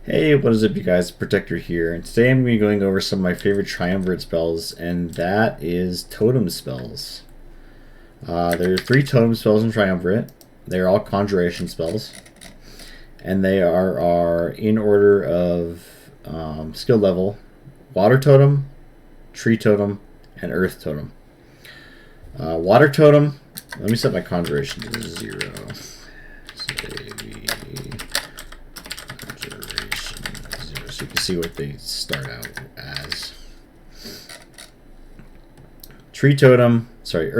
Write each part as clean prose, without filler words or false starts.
Hey, what is up, you guys? Protector here, and today I'm going to be going over some of my favorite Triumvirate spells, and that is Totem spells. There are 3 Totem spells in Triumvirate. They're all Conjuration spells, and they are in order of skill level: Water Totem, Tree Totem, and Earth Totem. Water Totem, let me set my Conjuration to 0. So you can see what they start out as. Tree Totem, sorry,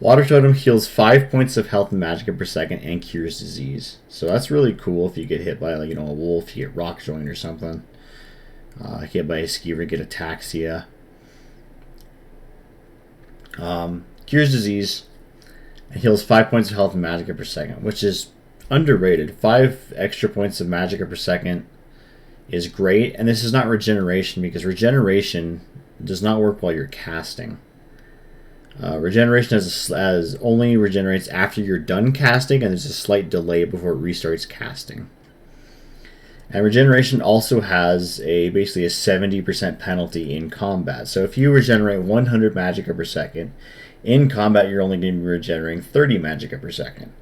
Water Totem heals 5 points of health and magicka per second and cures disease. So that's really cool if you get hit by, like, a wolf, you get rock joint or something. Hit by a skeever, get ataxia. Cures disease and heals 5 points of health and magicka per second, which is underrated. 5 extra points of magicka per second is great, and this is not regeneration because regeneration does not work while you're casting. Regeneration only regenerates after you're done casting, and there's a slight delay before it restarts casting. And regeneration also has basically a 70% penalty in combat. So if you regenerate 100 magicka per second, in combat you're only going to be regenerating 30 magicka per second.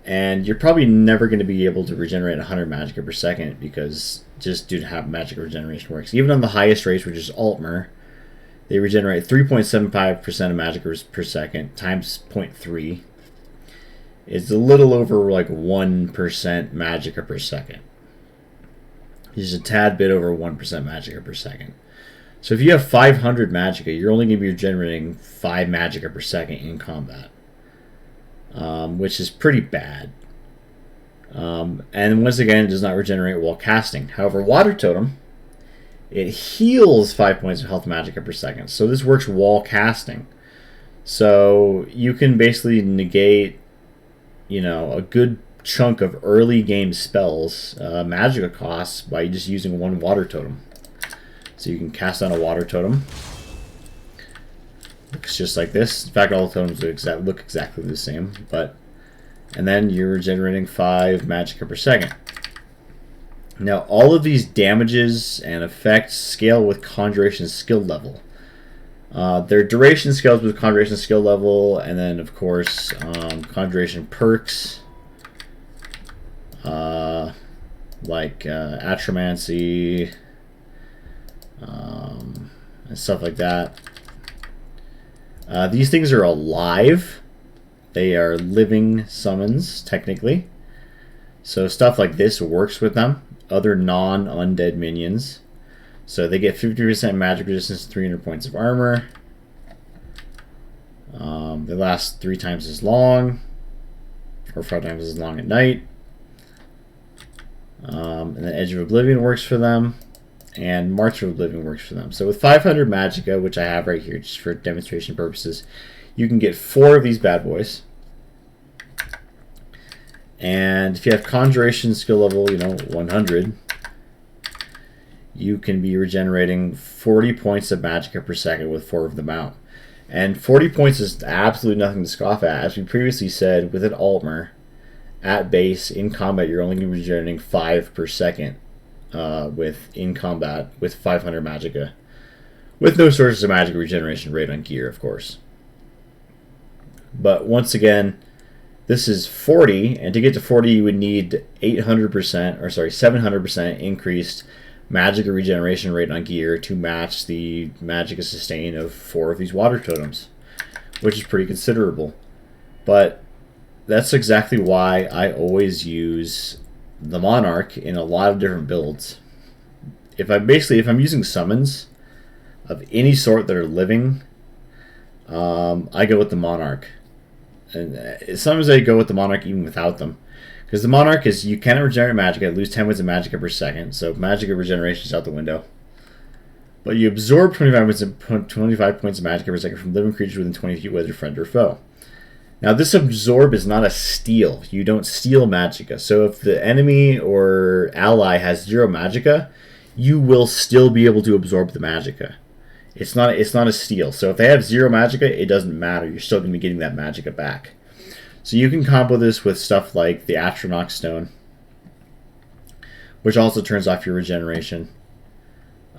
And you're probably never going to be able to regenerate 100 magicka per second because just due to how magicka regeneration works. Even on the highest race, which is Altmer, they regenerate 3.75% of magicka per second times 0.3. It's a little over like 1% magicka per second. It's just a tad bit over 1% magicka per second. So if you have 500 magicka, you're only going to be generating 5 magicka per second in combat. Which is pretty bad. And once again, it does not regenerate while casting. However, Water Totem, it heals 5 points of health magicka per second. So this works while casting. So you can basically negate, a good chunk of early game spells, magicka costs, by just using 1 Water Totem. So you can cast on a Water Totem. Looks just like this. In fact, all the totems look exactly the same. And then you're generating 5 magicka per second. Now, all of these damages and effects scale with Conjuration skill level. Their duration scales with Conjuration skill level, and then, of course, Conjuration perks, like Atromancy, and stuff like that. These things are alive. They are living summons, technically. So stuff like this works with them. Other non-undead minions. So they get 50% magic resistance, 300 points of armor. They last 3 times as long. Or 5 times as long at night. And then Edge of Oblivion works for them. And March of Oblivion works for them. So with 500 magicka, which I have right here just for demonstration purposes, you can get 4 of these bad boys. And if you have Conjuration skill level, 100, you can be regenerating 40 points of magicka per second with 4 of them out. And 40 points is absolutely nothing to scoff at. As we previously said, with an Altmer, at base, in combat, you're only going to be regenerating 5 per second. In combat with 500 magicka, with no sources of magic regeneration rate on gear, of course. But once again, this is 40, and to get to 40, you would need 700% increased magicka regeneration rate on gear to match the magicka sustain of 4 of these Water Totems, which is pretty considerable. But that's exactly why I always use the Monarch in a lot of different builds. If I'm using summons of any sort that are living, I go with the Monarch. And sometimes I go with the Monarch even without them, because the Monarch is, you cannot regenerate magicka, lose 10 points of magicka per second, so magicka regeneration is out the window. But you absorb 25 points of magicka per second from living creatures within 20 feet, whether friend or foe. Now, this absorb is not a steal. You don't steal magicka. So if the enemy or ally has 0 magicka, you will still be able to absorb the magicka. It's not a steal. So if they have 0 magicka, it doesn't matter. You're still going to be getting that magicka back. So you can combo this with stuff like the Atronach Stone, which also turns off your regeneration.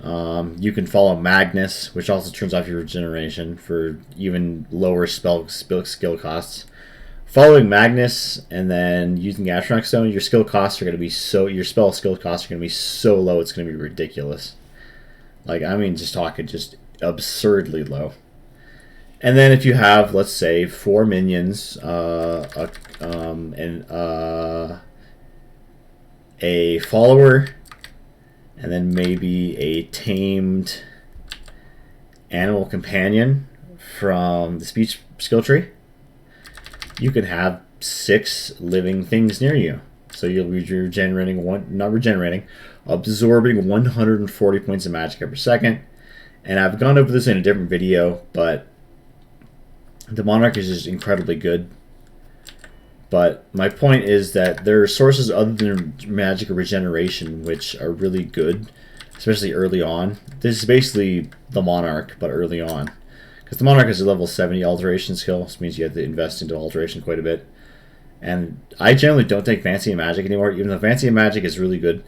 You can follow Magnus, which also turns off your regeneration for even lower skill costs. Following Magnus and then using Astronaut Stone, your skill costs are going to be your spell skill costs are going to be so low, it's going to be ridiculous. Like, I mean, just absurdly low. And then if you have, let's say, 4 minions, a follower, and then maybe a tamed animal companion from the speech skill tree, you can have 6 living things near you. So you'll be absorbing 140 points of magic per second. And I've gone over this in a different video, but the Monarch is just incredibly good. But my point is that there are sources other than magic or regeneration which are really good, especially early on. This is basically the Monarch, but early on. Because the Monarch is a level 70 alteration skill, which means you have to invest into alteration quite a bit. And I generally don't take Fancy and Magic anymore, even though Fancy and Magic is really good.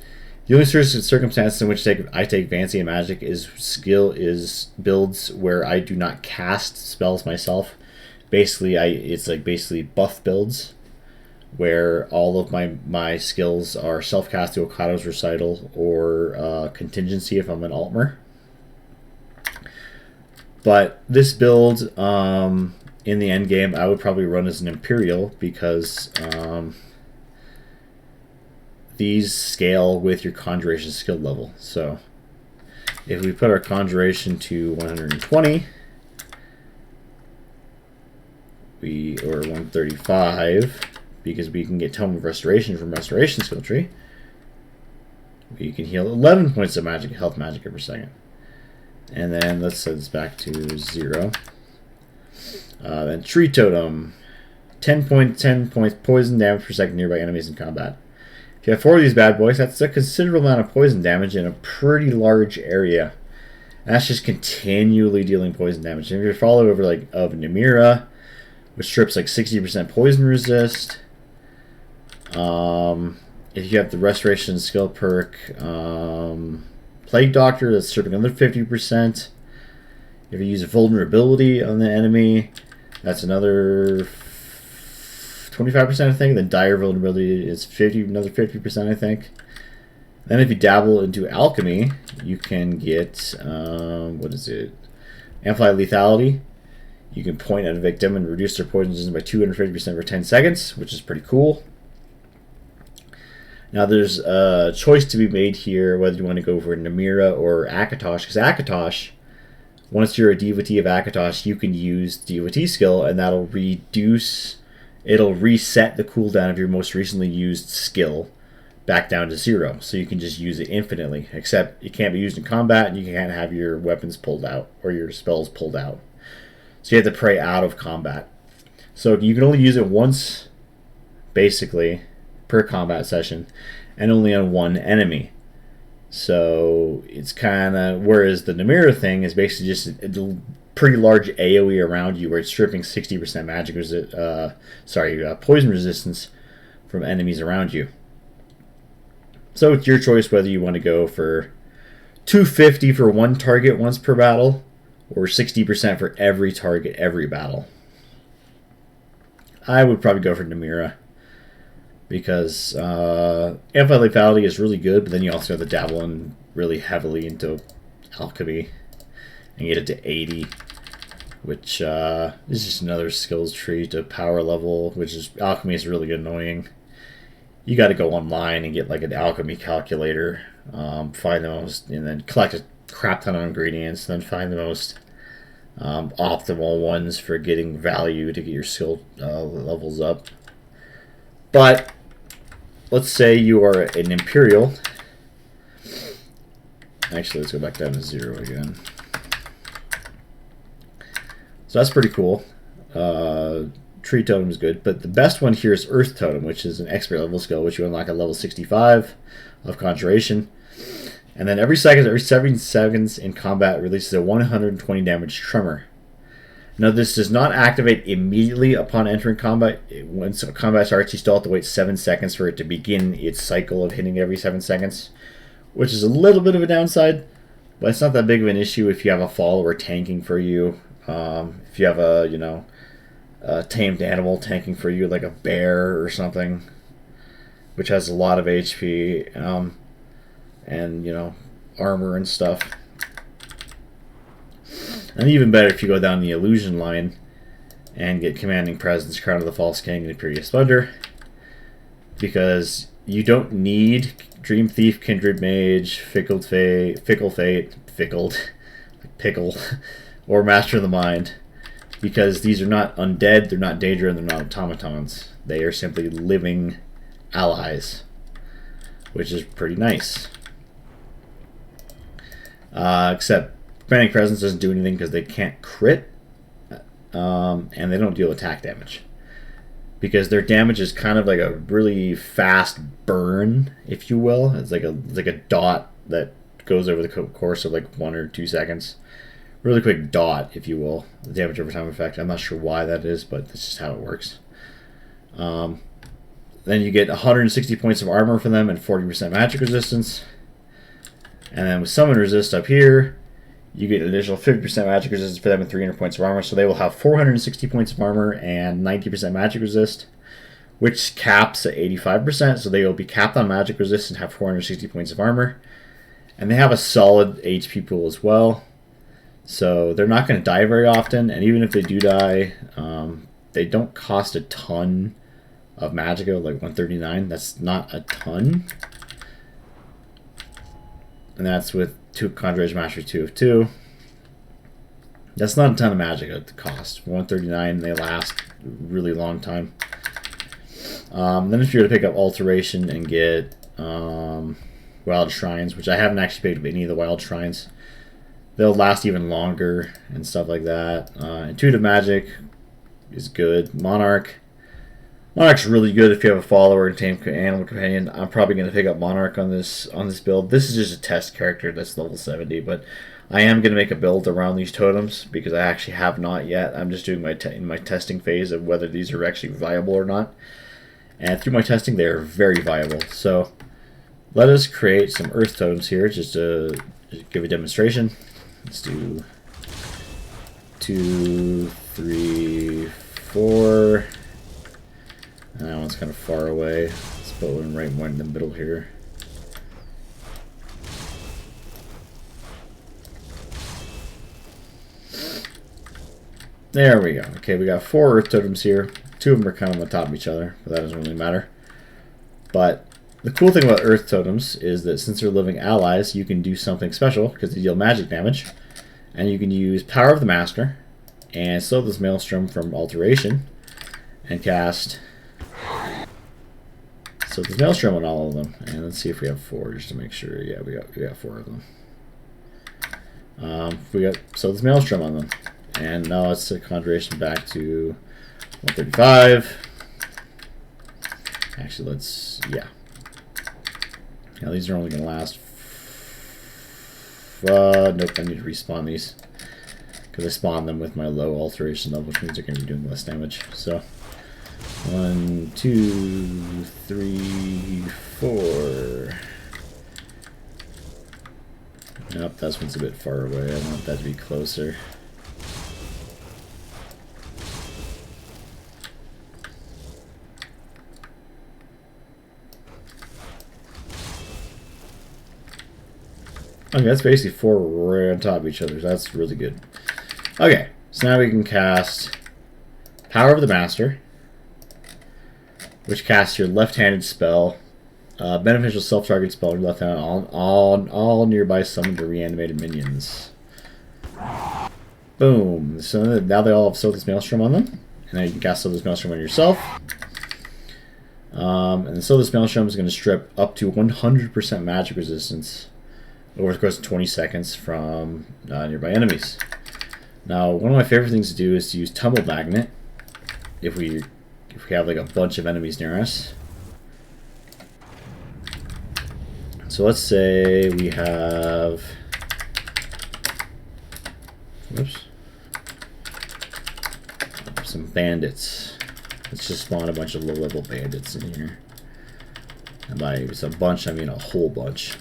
The only circumstances in which I take Fancy and Magic is builds where I do not cast spells myself. Basically, it's like basically buff builds, where all of my skills are self-cast to Okado's Recital or Contingency if I'm an Altmer. But this build, in the end game, I would probably run as an Imperial because these scale with your Conjuration skill level. So if we put our Conjuration to 120, or 135, because we can get Tome of Restoration from Restoration skill tree, we can heal 11 points of health magic per second. And then let's set this back to 0. Then Tree Totem, 10 points poison damage per second nearby enemies in combat. If you have 4 of these bad boys, that's a considerable amount of poison damage in a pretty large area. And that's just continually dealing poison damage. And if you follow over of Namira, which strips like 60% poison resist. If you have the Restoration skill perk, Plague Doctor, that's stripping another 50%. If you use a Vulnerability on the enemy, that's another 25%, I think. Then Dire Vulnerability is another 50%, I think. Then if you dabble into Alchemy, you can get, what is it? Amplify Lethality. You can point at a victim and reduce their poison resistance by 250% for 10 seconds, which is pretty cool. Now there's a choice to be made here whether you want to go for Namira or Akatosh, because Akatosh, once you're a devotee of Akatosh, you can use devotee skill, and that'll reset the cooldown of your most recently used skill back down to 0. So you can just use it infinitely, except it can't be used in combat, and you can't have your weapons pulled out or your spells pulled out. So you have to pray out of combat. So you can only use it once, basically, per combat session, and only on one enemy. So it's kind of, whereas the Namira thing is basically just a pretty large AoE around you, where it's stripping 60% poison resistance from enemies around you. So it's your choice whether you want to go for 250 for one target once per battle, or 60% for every target, every battle. I would probably go for Namira, because Amplify Lethality is really good, but then you also have to dabble in really heavily into Alchemy and get it to 80, which is just another skills tree to power level, which is, Alchemy is really annoying. You got to go online and get like an alchemy calculator, find the most, and then collect a crap ton of ingredients, then find the most optimal ones for getting value to get your skill levels up. But let's say you are an Imperial. Actually, let's go back down to 0 again. So that's pretty cool. Tree Totem is good, but the best one here is Earth Totem, which is an expert level skill, which you unlock at level 65 of Conjuration. And then every 7 seconds in combat releases a 120 damage tremor. Now, this does not activate immediately upon entering combat. Once combat starts, you still have to wait 7 seconds for it to begin its cycle of hitting every 7 seconds, which is a little bit of a downside, but it's not that big of an issue if you have a follower tanking for you. If you have a tamed animal tanking for you, like a bear or something, which has a lot of HP, and armor and stuff. And even better if you go down the illusion line and get Commanding Presence, Crown of the False King, and Imperious Splendor, because you don't need Dream Thief, Kindred Mage, Fickle Fate, Pickle, or Master of the Mind, because these are not undead, they're not Daedra, and they're not automatons. They are simply living allies, which is pretty nice. Except Commanding Presence doesn't do anything because they can't crit, and they don't deal attack damage. Because their damage is kind of like a really fast burn, if you will. It's like a dot that goes over the course of like 1 or 2 seconds. Really quick dot, if you will. The damage over time effect. I'm not sure why that is, but that's just how it works. Then you get 160 points of armor from them and 40% magic resistance. And then with Summon Resist up here, you get an additional 50% magic resistance for them and 300 points of armor. So they will have 460 points of armor and 90% magic resist, which caps at 85%. So they will be capped on magic resist and have 460 points of armor. And they have a solid HP pool as well. So they're not going to die very often. And even if they do die, they don't cost a ton of magicka, like 139. That's not a ton. And that's with 2 Conjuration Mastery 2 of 2. That's not a ton of magicka at the cost. 139, they last a really long time. Then if you were to pick up Alteration and get Wild Shrines, which I haven't actually picked up any of the Wild Shrines, they'll last even longer and stuff like that. Intuitive Magic is good. Monarch's really good if you have a follower and tame animal companion. I'm probably going to pick up Monarch on this build. This is just a test character that's level 70, but I am going to make a build around these totems because I actually have not yet. I'm just doing my testing phase of whether these are actually viable or not. And through my testing, they are very viable. So let us create some Earth Totems here just to give a demonstration. Let's do 2, 3, 4. And that one's kind of far away. Let's put one right more in the middle here. There we go. Okay, we got 4 Earth Totems here. 2 of them are kind of on top of each other, but that doesn't really matter. But the cool thing about Earth Totems is that since they're living allies, you can do something special because they deal magic damage. And you can use Power of the Master and Slow this Maelstrom from Alteration and cast So there's Maelstrom on all of them, and let's see if we have 4 just to make sure. Yeah, we got 4 of them. So there's Maelstrom on them, and now let's set Conjuration back to 135. Actually, let's Now these are only gonna last. Nope, I need to respawn these because I spawned them with my low alteration level, which means they're gonna be doing less damage. So. 1, 2, 3, 4. Nope, that one's a bit far away. I want that to be closer. Okay, that's basically 4 right on top of each other. So that's really good. Okay, so now we can cast Power of the Master, which casts your left-handed spell, beneficial self-target spell on your left hand on all nearby summoned or reanimated minions. Boom. So now they all have Sothis Maelstrom on them, and now you can cast Sothis Maelstrom on yourself. And the Sothis Maelstrom is going to strip up to 100% magic resistance over the course of 20 seconds from nearby enemies. Now, one of my favorite things to do is to use Tumble Magnet if we have like a bunch of enemies near us. So let's say we have, whoops, some bandits. Let's just spawn a bunch of low-level bandits in here. And by it's a bunch, I mean a whole bunch.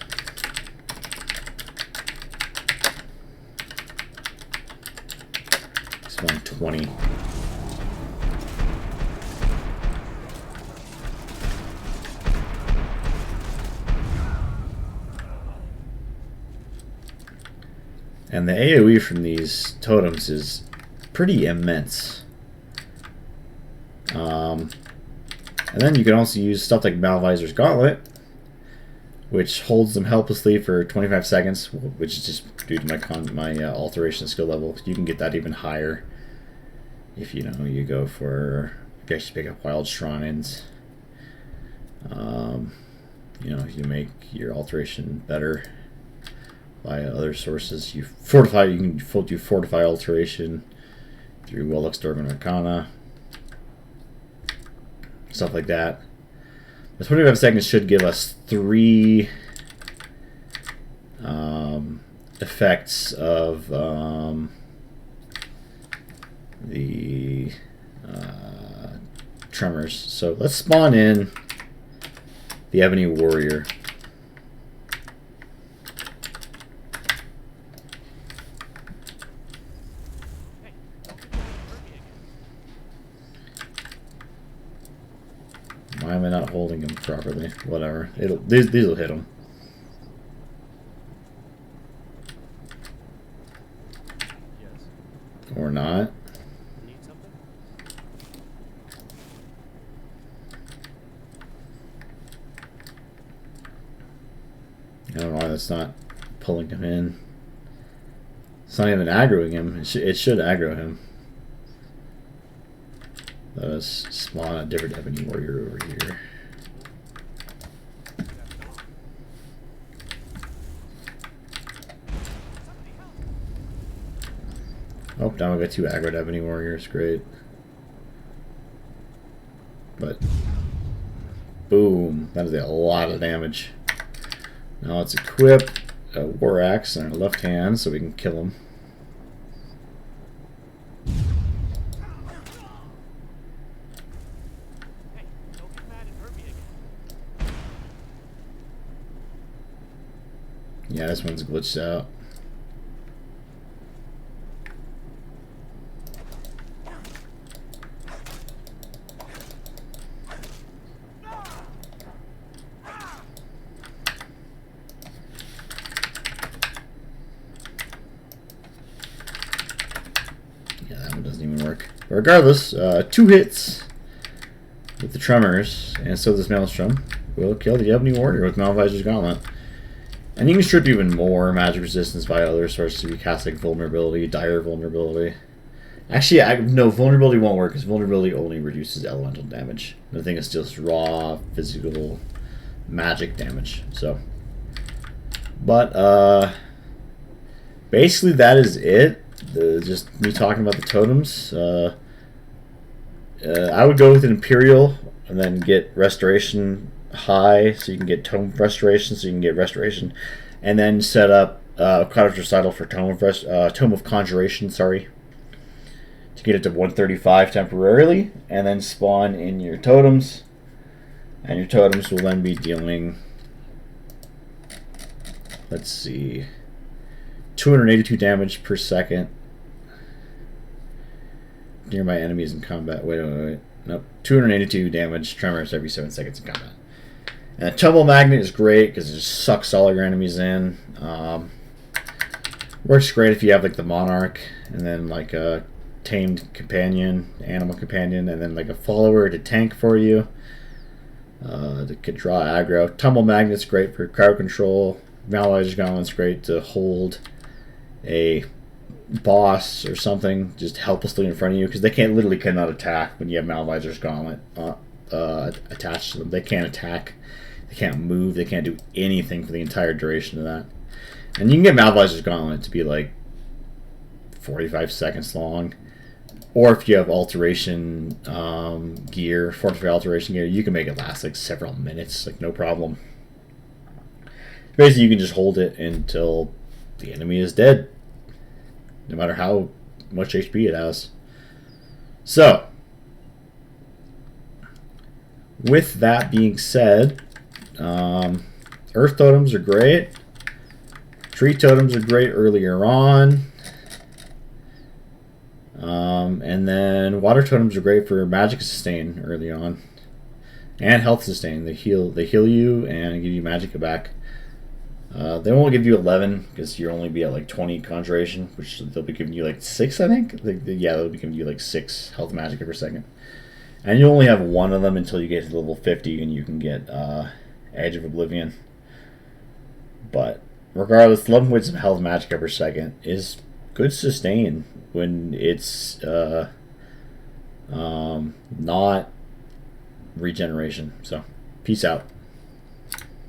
Spawn 20. And the AoE from these totems is pretty immense. And then you can also use stuff like Malvisor's Gauntlet, which holds them helplessly for 25 seconds, which is just due to my alteration skill level. You can get that even higher if you go for, I guess you pick up Wild Shrines. You make your alteration better by other sources. You can do fortify alteration through Wellux Dormant Arcana, stuff like that. The 25 seconds should give us 3 effects of the tremors. So let's spawn in the Ebony Warrior. Why am I not holding him properly? Whatever. These will hit him. Yes. Or not. Need something? I don't know why that's not pulling him in. It's not even aggroing him. It should aggro him. Let us spawn a different Ebony Warrior over here. Oh, now we got 2 aggroed Ebony Warriors. Great. But, boom. That is a lot of damage. Now let's equip a War Axe in our left hand so we can kill him. Yeah, this one's glitched out. Yeah, that one doesn't even work. But regardless, 2 hits with the tremors, and so this Maelstrom will kill the Ebony Warrior with Malvisor's Gauntlet. And you can strip even more magic resistance by other sources if you cast like Vulnerability, Dire Vulnerability. Actually, no, Vulnerability won't work because Vulnerability only reduces elemental damage. The thing is just raw, physical, magic damage. So, but basically that is it. Just me talking about the totems. I would go with an Imperial and then get Restoration high, so you can get Tome of Restoration, so you can get Restoration, and then set up Cottage Recital for Tome of Conjuration, sorry, to get it to 135 temporarily, and then spawn in your totems, and your totems will then be dealing, let's see, 282 damage per second near my enemies in combat. Wait. Nope. 282 damage tremors every 7 seconds in combat. And a Tumble Magnet is great because it just sucks all your enemies in. Works great if you have like the Monarch and then like a tamed companion, animal companion, and then like a follower to tank for you. That could draw aggro. Tumble Magnet's great for crowd control. Malvisor's Gauntlet's great to hold a boss or something just helplessly in front of you because they literally cannot attack when you have Malvisor's Gauntlet attached to them. They can't attack. They can't move. They can't do anything for the entire duration of that. And you can get Malvisor's Gauntlet to be like 45 seconds long. Or if you have alteration gear, fortified alteration gear, you can make it last like several minutes, like no problem. Basically, you can just hold it until the enemy is dead, no matter how much HP it has. So, with that being said, Earth Totems are great. Tree Totems are great earlier on. And then Water Totems are great for Magic Sustain early on. And Health Sustain. They heal you and give you Magicka back. They won't give you 11 because you'll only be at like 20 Conjuration, which they'll be giving you like 6, I think. Yeah, they'll be giving you like 6 Health Magicka per second. And you only have one of them until you get to level 50 and you can get Edge of Oblivion. But regardless, 11 points of Health Magicka per second is good sustain when it's not regeneration. So, peace out.